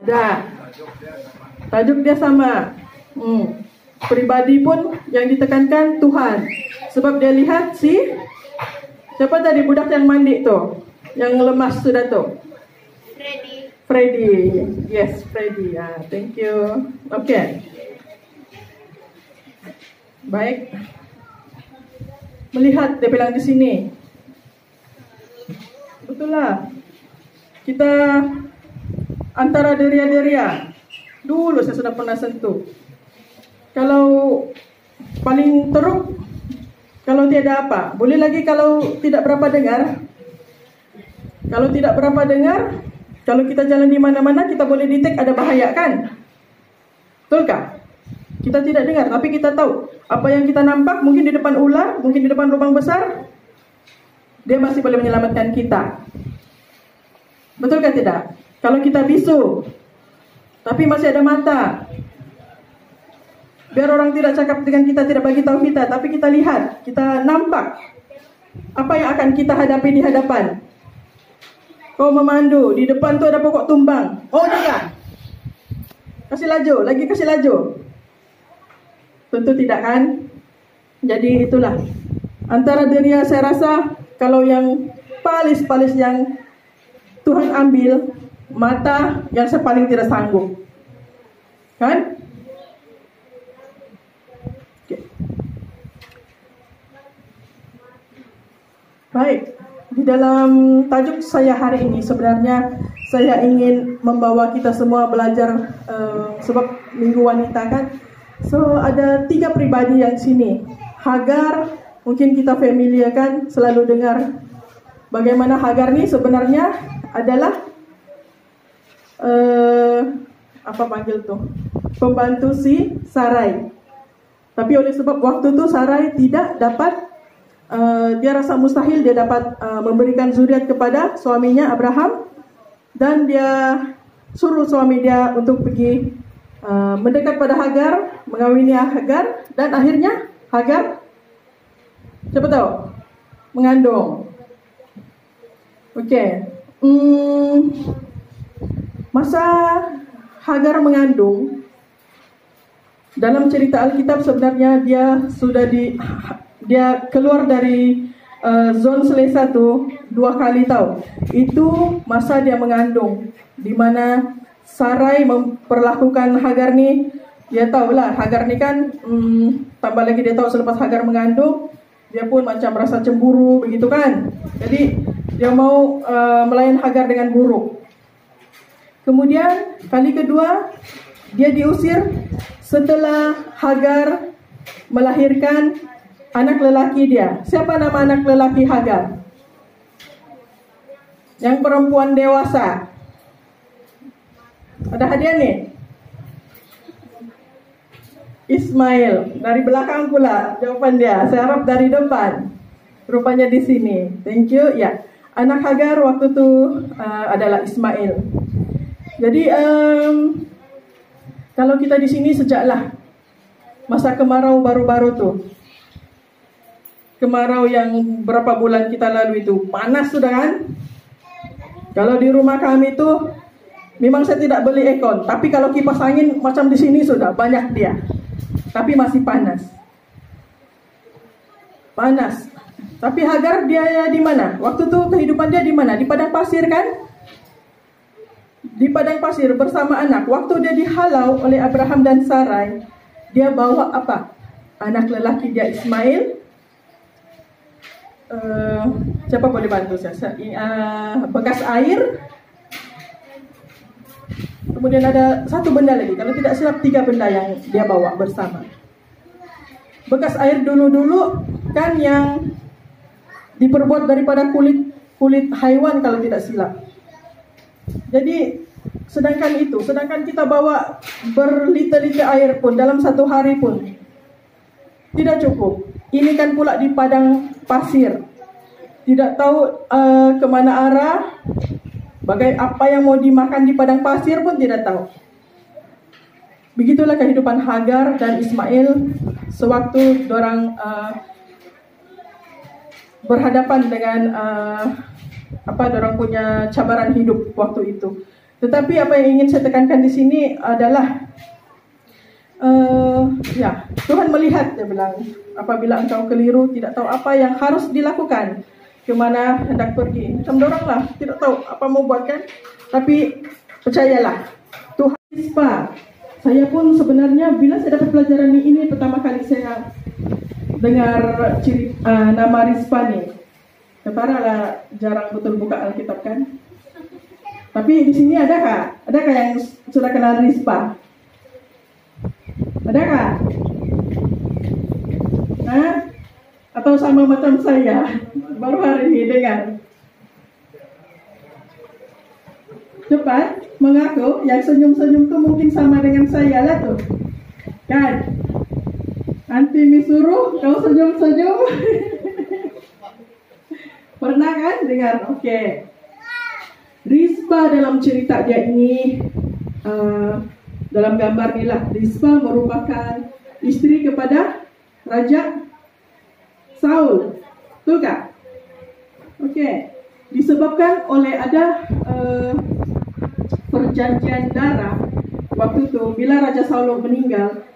Dah. Tajuk dia sama. Pribadi pun yang ditekankan Tuhan. Sebab dia lihat siapa tadi budak yang mandi tuh, yang lemas sudah tuh. Freddy. Yes, Freddy. Thank you. Okay. Baik. Melihat dia bilang di sini. Betul lah. Kita antara deria-deria. Dulu saya sudah pernah sentuh. Kalau paling teruk, kalau tiada apa. Boleh lagi kalau tidak berapa dengar. Kalau tidak berapa dengar, kalau kita jalan di mana-mana, kita boleh detect ada bahaya kan? Betulkah? Kita tidak dengar, tapi kita tahu apa yang kita nampak, mungkin di depan ular, mungkin di depan lubang besar, dia masih boleh menyelamatkan kita. Betulkah tidak? Kalau kita bisu, tapi masih ada mata, biar orang tidak cakap dengan kita, tidak bagi tahu kita, tapi kita lihat, kita nampak apa yang akan kita hadapi di hadapan. Kau memandu, di depan tu ada pokok tumbang. Oh jangan. Kasih laju, lagi kasih laju. Tentu tidak kan? Jadi itulah. Antara diri saya rasa kalau yang palis-palis yang Tuhan ambil, mata yang saya paling tidak sanggup. Kan? Okay. Baik. Di dalam tajuk saya hari ini sebenarnya saya ingin membawa kita semua belajar sebab Minggu Wanita kan. So ada 3 pribadi yang sini. Hagar, mungkin kita familiar kan, selalu dengar bagaimana Hagar ini sebenarnya adalah apa panggil tuh, pembantu si Sarai. Tapi oleh sebab waktu itu Sarai tidak dapat, dia rasa mustahil dia dapat memberikan zuriat kepada suaminya Abraham, dan dia suruh suami dia untuk pergi mendekat pada Hagar, mengawini Hagar, dan akhirnya Hagar siapa tahu mengandung. Okey. Masa Hagar mengandung, dalam cerita Alkitab sebenarnya dia keluar dari zon selesa tu 2 kali tahu. Itu masa dia mengandung, di mana Sarai memperlakukan Hagar ni, dia tahulah Hagar ni kan, tambah lagi dia tahu selepas Hagar mengandung, dia pun macam rasa cemburu begitu kan. Jadi dia mau melayan Hagar dengan buruk. Kemudian kali kedua dia diusir setelah Hagar melahirkan anak lelaki dia. Siapa nama anak lelaki Hagar? Yang perempuan dewasa. Ada hadiah nih. Ismail. Dari belakang pula jawaban dia. Saya harap dari depan. Rupanya di sini. Thank you. Ya. Anak Hagar waktu itu adalah Ismail. Jadi kalau kita di sini sejaklah masa kemarau baru-baru tuh. Kemarau yang berapa bulan kita lalui itu panas sudah kan? Kalau di rumah kami tuh memang saya tidak beli aircon, tapi kalau kipas angin macam di sini sudah banyak dia. Tapi masih panas. Panas. Tapi Hagar dia di mana? Waktu itu kehidupan dia di mana? Di padang pasir kan? Di padang pasir bersama anak. Waktu dia dihalau oleh Abraham dan Sarai, dia bawa apa? Anak lelaki dia Ismail. Siapa boleh bantu saya? Bekas air. Kemudian ada satu benda lagi. Kalau tidak silap 3 benda yang dia bawa bersama. Bekas air dulu-dulu kan yang diperbuat daripada kulit haiwan kalau tidak silap. Jadi sedangkan kita bawa berliter-liter air pun dalam 1 hari pun tidak cukup. Ini kan pula di padang pasir. Tidak tahu kemana arah. Apa yang mau dimakan di padang pasir pun tidak tahu. Begitulah kehidupan Hagar dan Ismail sewaktu dorang berhadapan dengan dorang punya cabaran hidup waktu itu. Tetapi apa yang ingin saya tekankan di sini adalah ya, Tuhan melihat, dia bilang, apabila engkau keliru, tidak tahu apa yang harus dilakukan, kemana hendak pergi. Macam dorang lah, tidak tahu apa mau buat kan. Tapi percayalah, Tuhan Rispa. Saya pun sebenarnya bila saya dapat pelajaran ini pertama kali saya dengar nama Rispa nih. Ketaralah jarang betul buka Alkitab kan. Tapi di sini adakah yang sudah kenal Rispa? Adakah? Hah? Atau sama macam saya baru hari ini dengar? Cepat mengaku, yang senyum-senyum tuh mungkin sama dengan saya lah tuh. Kan? Nanti disuruh kau senyum-senyum. Pernah kan dengar? Oke. Rispa dalam cerita dia ini, dalam gambar ni lah, Rispa merupakan istri kepada Raja Saul. Betul tak? Oke. Disebabkan oleh ada perjanjian darah waktu itu, bila Raja Saul meninggal,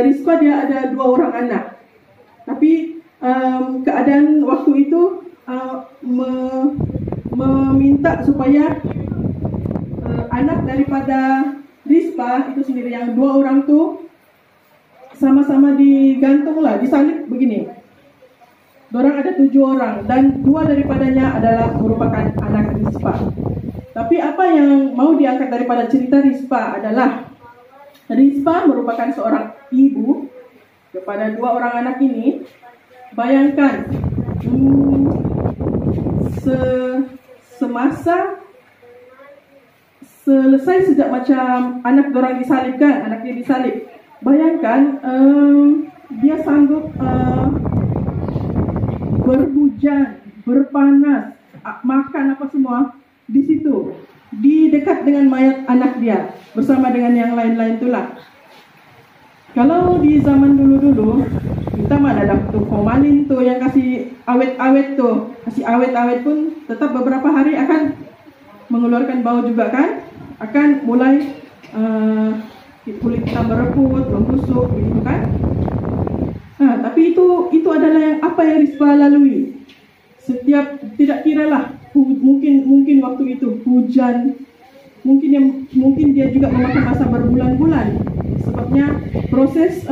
Rispa dia ada 2 orang anak. Tapi keadaan waktu itu meminta supaya anak daripada Rispa itu sendiri, yang 2 orang tu sama-sama digantung lah, disalib begini. Dorang ada 7 orang dan 2 daripadanya adalah merupakan anak Rispa. Tapi apa yang mau diangkat daripada cerita Rispa adalah Rispa merupakan seorang ibu kepada 2 orang anak ini. Bayangkan, semasa selesai sejak macam anak dorang disalibkan, anak dia disalib. Bayangkan dia sanggup berhujan, berpanas, makan apa semua di situ, di dekat dengan mayat anak dia bersama dengan yang lain-lain itulah. Kalau di zaman dulu-dulu kita mana ada tuh formalin tuh yang kasih awet-awet tuh, kasih awet-awet pun tetap beberapa hari akan mengeluarkan bau juga kan, akan mulai kulit kita bereput, membusuk begitu kan. Tapi itu adalah yang apa yang Rispa lalui. Setiap, tidak kiralah mungkin waktu itu hujan, mungkin dia juga memakan masa berbulan-bulan. Sebabnya proses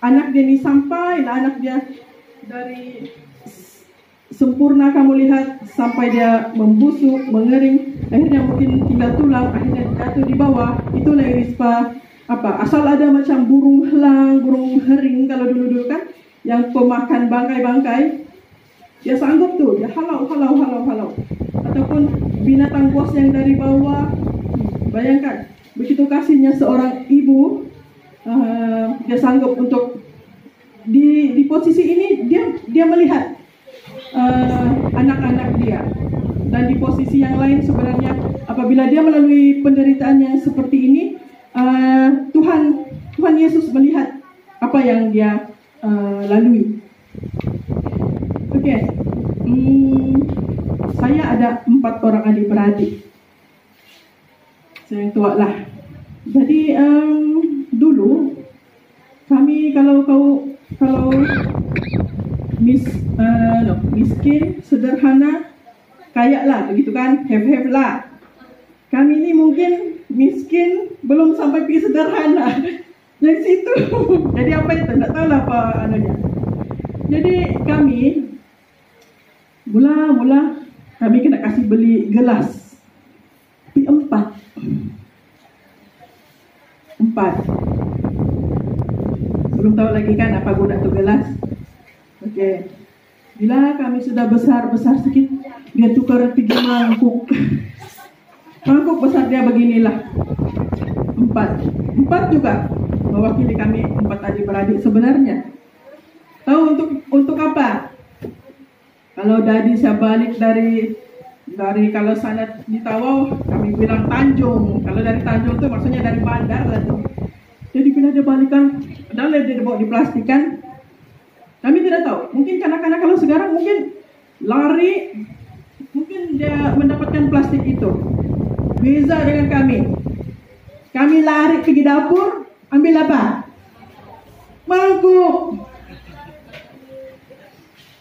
anak dia ini sampai anak dia dari sempurna kamu lihat sampai dia membusuk, mengering, akhirnya mungkin tinggal tulang, akhirnya jatuh di bawah. Itulah yang Rispa asal ada macam burung helang, burung hering kalau dulu kan, yang pemakan bangkai-bangkai, dia sanggup tuh, dia halau. Ataupun binatang buas yang dari bawah. Bayangkan, begitu kasihnya seorang ibu, dia sanggup untuk di posisi ini dia melihat anak-anak dia. Dan di posisi yang lain sebenarnya, apabila dia melalui penderitaan yang seperti ini, Tuhan Yesus melihat apa yang dia lalui. Oke. Saya ada 4 orang adik-beradik. Saya yang tua lah. Jadi dulu kami kalau miskin, sederhana, kaya lah, begitu kan, have lah. Kami ini mungkin miskin, belum sampai pergi sederhana. Yang situ. Jadi apa itu? Tak tahu lah apa anunya. Jadi kami mula kami kena kasih beli gelas. Tapi 4. Belum tahu lagi kan apa guna tu gelas. Okey. Bila kami sudah besar sikit, dia tukar 3 mangkuk. Mangkuk besar dia beginilah. 4 juga mewakili kami 4 adik-beradik sebenarnya. Tahu untuk apa? Kalau dari saya balik dari kalau sana di Tawau, kami bilang Tanjung. Kalau dari Tanjung itu maksudnya dari bandar lah tuh. Jadi bila dia balikan, padahal dia dibawa diplastikan, kami tidak tahu. Mungkin kanak-kanak kalau sekarang mungkin lari, mungkin dia mendapatkan plastik itu. Beza dengan kami. Kami lari pergi dapur, ambil apa? Mangkuk.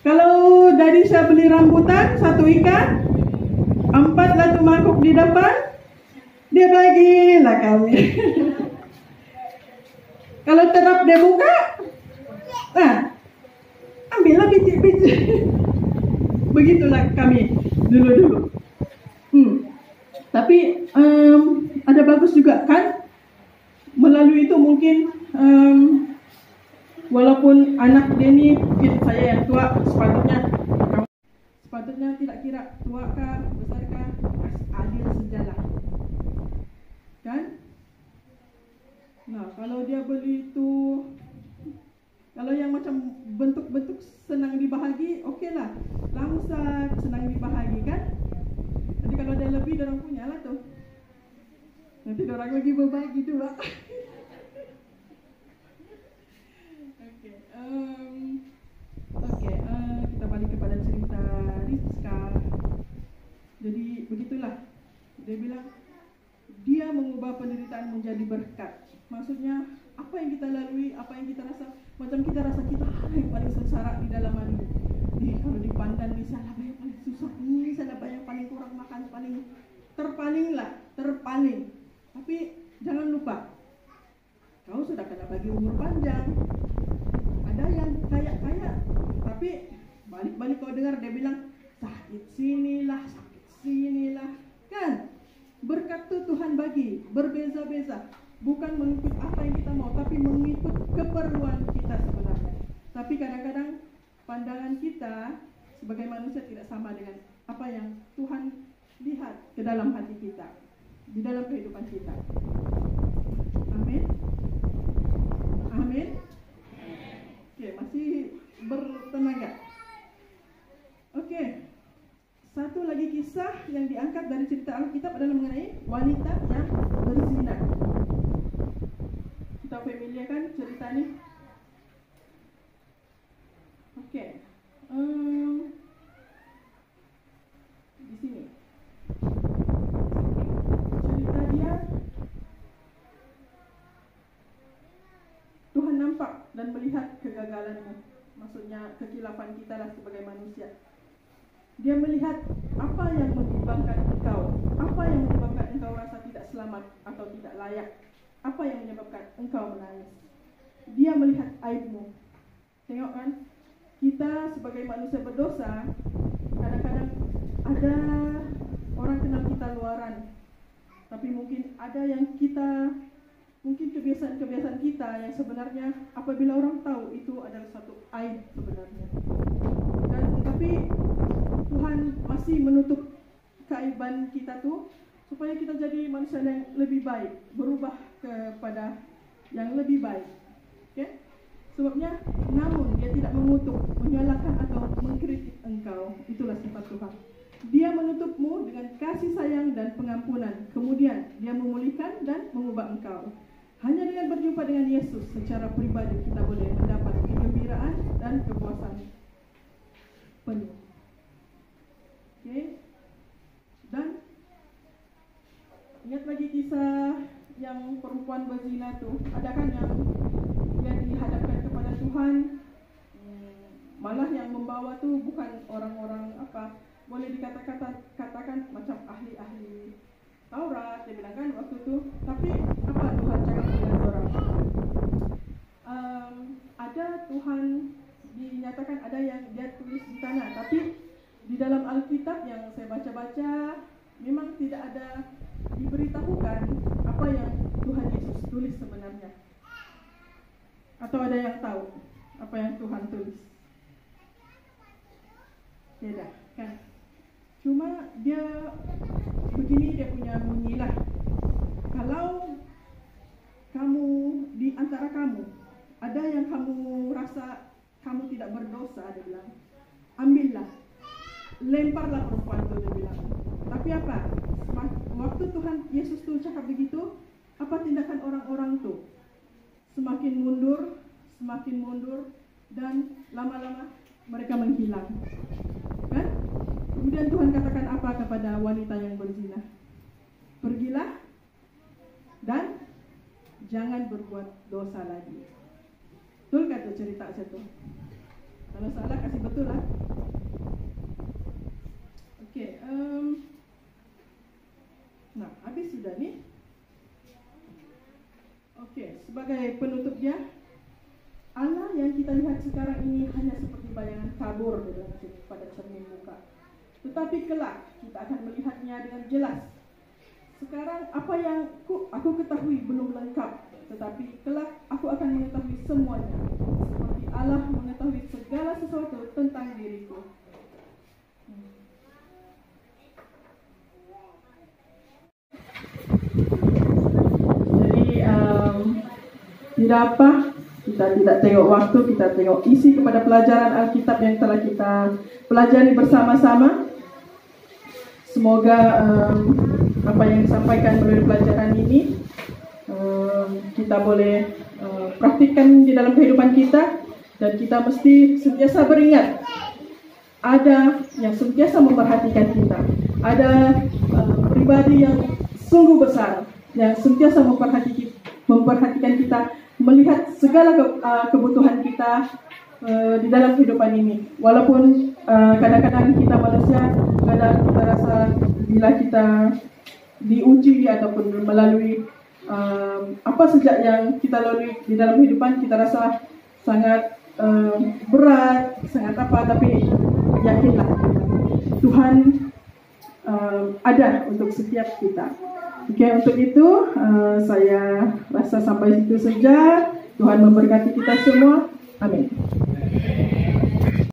Kalau dari saya beli rambutan, 1 ikan, 4 lah tu mangkuk di depan, dia bagilah kami. Kalau terap dia buka, nah, ambillah biji-biji. Begitulah kami dulu-dulu. Tapi ada bagus juga kan? Melalui itu mungkin walaupun anak dia ni, mungkin saya yang tua, sepatutnya tidak kira tua kah, besar kah, adil sejalan. Kan? Nah, kalau dia beli itu, kalau yang macam bentuk-bentuk senang dibahagi, okeylah. Langsat senang dibahagi kan? Jadi kalau ada lebih, dorang punya lah tuh. Nanti dorang lagi berbagi dua. Oke, kita balik kepada cerita Rizka. Jadi begitulah. Dia bilang, dia mengubah penderitaan menjadi berkat. Maksudnya, apa yang kita lalui, apa yang kita rasa, macam kita rasa kita yang paling sengsara di dalam hari ini. Kalau dipandang ni salah yang paling susah, ini salah yang paling kurang makan, paling terpaling. Tapi jangan lupa, kau sudah kena bagi umur panjang. Ada yang kaya, tapi balik-balik kau dengar dia bilang sakit sinilah, kan? Berkat tu Tuhan bagi berbeza-beza, bukan mengikut apa yang kita mau, tapi mengikut keperluan kita sebenarnya. Tapi kadang-kadang pandangan kita sebagai manusia tidak sama dengan apa yang Tuhan lihat ke dalam hati kita, di dalam kehidupan kita. Amin. Amin. Oke, masih bertenaga. Oke. Satu lagi kisah yang diangkat dari cerita Alkitab adalah mengenai wanita yang berzina. Kita familiar kan cerita ini? Oke. Di sini. Cerita dia, Tuhan nampak dan melihat kegagalanmu. Maksudnya kekilafan kita lah sebagai manusia. Dia melihat apa yang menyebabkan engkau, apa yang menyebabkan engkau rasa tidak selamat atau tidak layak, apa yang menyebabkan engkau menangis. Dia melihat aibmu. Tengok kan, kita sebagai manusia berdosa, kadang-kadang ada orang kenal kita luaran, tapi mungkin ada yang kita, mungkin kebiasaan-kebiasaan kita yang sebenarnya apabila orang tahu itu adalah satu aib sebenarnya. Dan tetapi Tuhan masih menutup keaiban kita tuh supaya kita jadi manusia yang lebih baik, berubah kepada yang lebih baik. Okay? Sebabnya, namun dia tidak mengutuk, menyalahkan atau mengkritik engkau. Itulah sifat Tuhan. Dia menutupmu dengan kasih sayang dan pengampunan. Kemudian dia memulihkan dan mengubah engkau. Hanya dengan berjumpa dengan Yesus secara pribadi kita boleh mendapat kegembiraan dan kepuasan penuh. Okay. Dan ingat lagi kisah yang perempuan berzina tu, ada kan yang dia dihadapkan kepada Tuhan, malah yang membawa tu bukan orang-orang apa, boleh dikatakan macam ahli-ahli Taurat, dia bilang kan waktu tu. Tapi apa Tuhan cakap dengan orang? Ada Tuhan dinyatakan ada yang dia tulis di tanah, tapi di dalam Alkitab yang saya baca-baca memang tidak ada diberitahukan apa yang Tuhan Yesus tulis sebenarnya. Atau ada yang tahu apa yang Tuhan tulis? Tidak, kan? Cuma dia begini, dia punya bunyi lah. Kalau kamu, di antara kamu ada yang kamu rasa kamu tidak berdosa, dia bilang, ambillah, lemparlah perempuan itu, dia bilang. Tapi apa? Waktu Tuhan Yesus tuh cakap begitu, apa tindakan orang-orang tuh? Semakin mundur, dan lama-lama mereka menghilang. Kan? Kemudian Tuhan katakan apa kepada wanita yang berzina? pergilah dan jangan berbuat dosa lagi. Betul kata cerita saya tuh? Kalau salah kasih betul lah. Oke, nah habis sudah nih. Oke, sebagai penutupnya, Allah yang kita lihat sekarang ini hanya seperti bayangan kabur pada cermin muka. Tetapi kelak kita akan melihatnya dengan jelas. Sekarang apa yang aku ketahui belum lengkap, tetapi kelak aku akan mengetahui semuanya, seperti Allah mengetahui segala sesuatu tentang diriku. Jadi tidak apa, kita tidak tengok waktu, kita tengok isi kepada pelajaran Alkitab yang telah kita pelajari bersama-sama. Semoga apa yang disampaikan melalui pelajaran ini kita boleh praktikkan di dalam kehidupan kita, dan kita mesti sentiasa beringat ada yang sentiasa memperhatikan kita, ada pribadi yang sungguh besar yang sentiasa memperhatikan kita, melihat segala kebutuhan kita di dalam kehidupan ini. Walaupun kadang-kadang kita manusia, kadang kita rasa bila kita diuji ataupun melalui apa saja yang kita lalui di dalam kehidupan, kita rasa sangat berat, sangat apa, tapi yakinlah Tuhan ada untuk setiap kita. Oke, untuk itu saya rasa sampai situ saja. Tuhan memberkati kita semua. Amin.